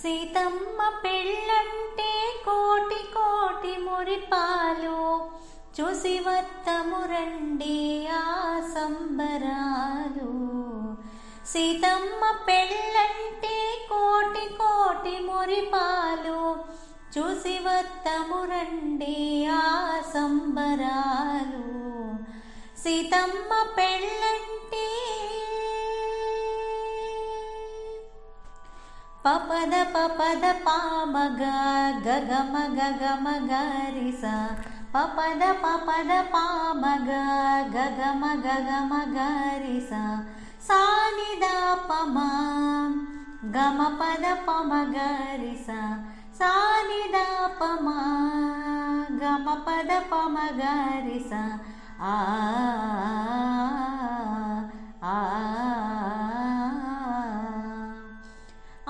సీతమ్మ పెళ్ళంటే కోటి కోటి మురిపాలు, చూసి వత్తము రండి ఆ సంబరాలు. సీతమ్మ పెళ్ళంటే కోటి కోటి మురిపాలు, చూసి వత్తము రండి ఆ సంబరాలు. సీతమ్మ పెళ్ళంటే పపద పపద పామగ గగమ గగమ గరిస, పపద పపద పామగ గగమ గగమ గరిస, సానిదాపమా గమ పద పమ గరిస, సానిదాపమా గమ పద పమ గరిస. ఆ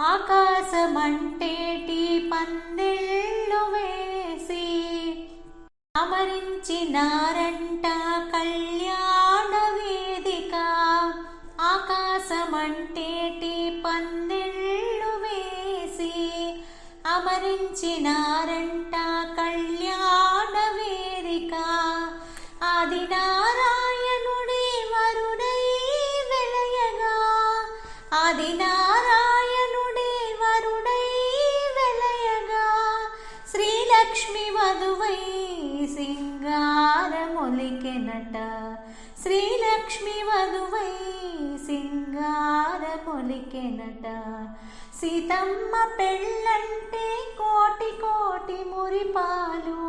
ఆకాశమంటేటి పందిళ్ళు వేసి అమరించినారంట కళ్యాణ వేదిక. ఆకాశమంటేటి పందిళ్ళు వేసి అమరించినారంట కళ్యాణ వేదిక. ఆది నారాయణుడి వరుడై వెలయగా, ఆది నారాయణుడి వరుడై వెలయగా, శ్రీలక్ష్మి వధువై సింగారమొలికెనట, శ్రీలక్ష్మి వధువై సింగారమొలికెనట. సీతమ్మ పెళ్ళంటే కోటి కోటి మురిపాలు,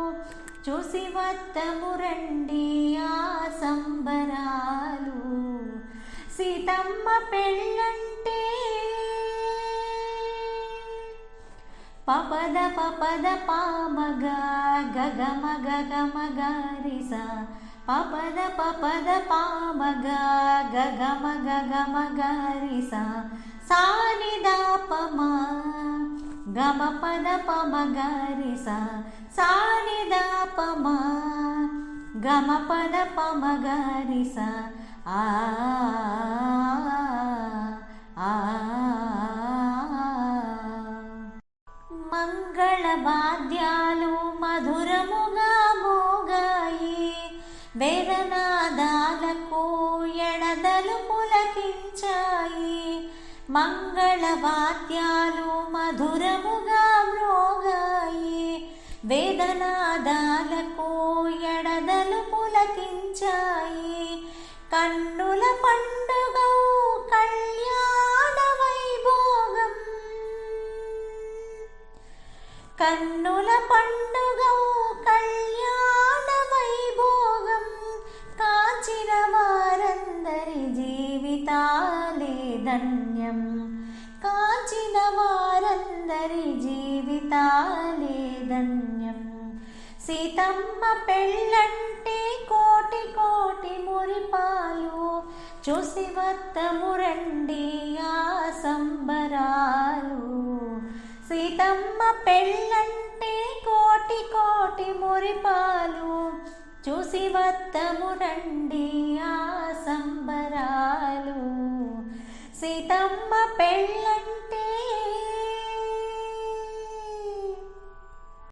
చూసి వత్తము రండి ఆ సంబరాలు. సీతమ్మ పెళ్ళంటే పపద పపద పామగ గగమ గగమ గరిస, పపద పపద పామగ గగమ గగమ గరిస, సానిదాపమా గమ పద పమ గరిస, సానిదాపమా గమ పద పమ గరిస. ఆ మంగళవాద్యాలు మధురముగా మోగాయి, వేదనాదాలకు ఎడదలు పులకించాయి. మంగళవాద్యాలు మధురముగా మ్రోగాయి, వేదనాదాలకు ఎడదలు పులకించాయి. కన్నుల పండుగ కళ్యాణ వైభోగం, కన్నుల పండుగ కళ్యాణ వైభోగం, కాచిన వారందరి జీవితాలే ధన్యం, కాచిన వారందరి జీవితాలే ధన్యం. సీతమ్మ పెళ్ళంటే కోటి కోటి మురిపాలు, చూసి వత్తము రండి ఆ సంబరాలు. సీతమ్మ పెళ్ళంటే కోటి కోటి మురిపాలు, చూసి వత్తము రండి ఆ సంబరాలు. సీతమ్మ పెళ్ళంటే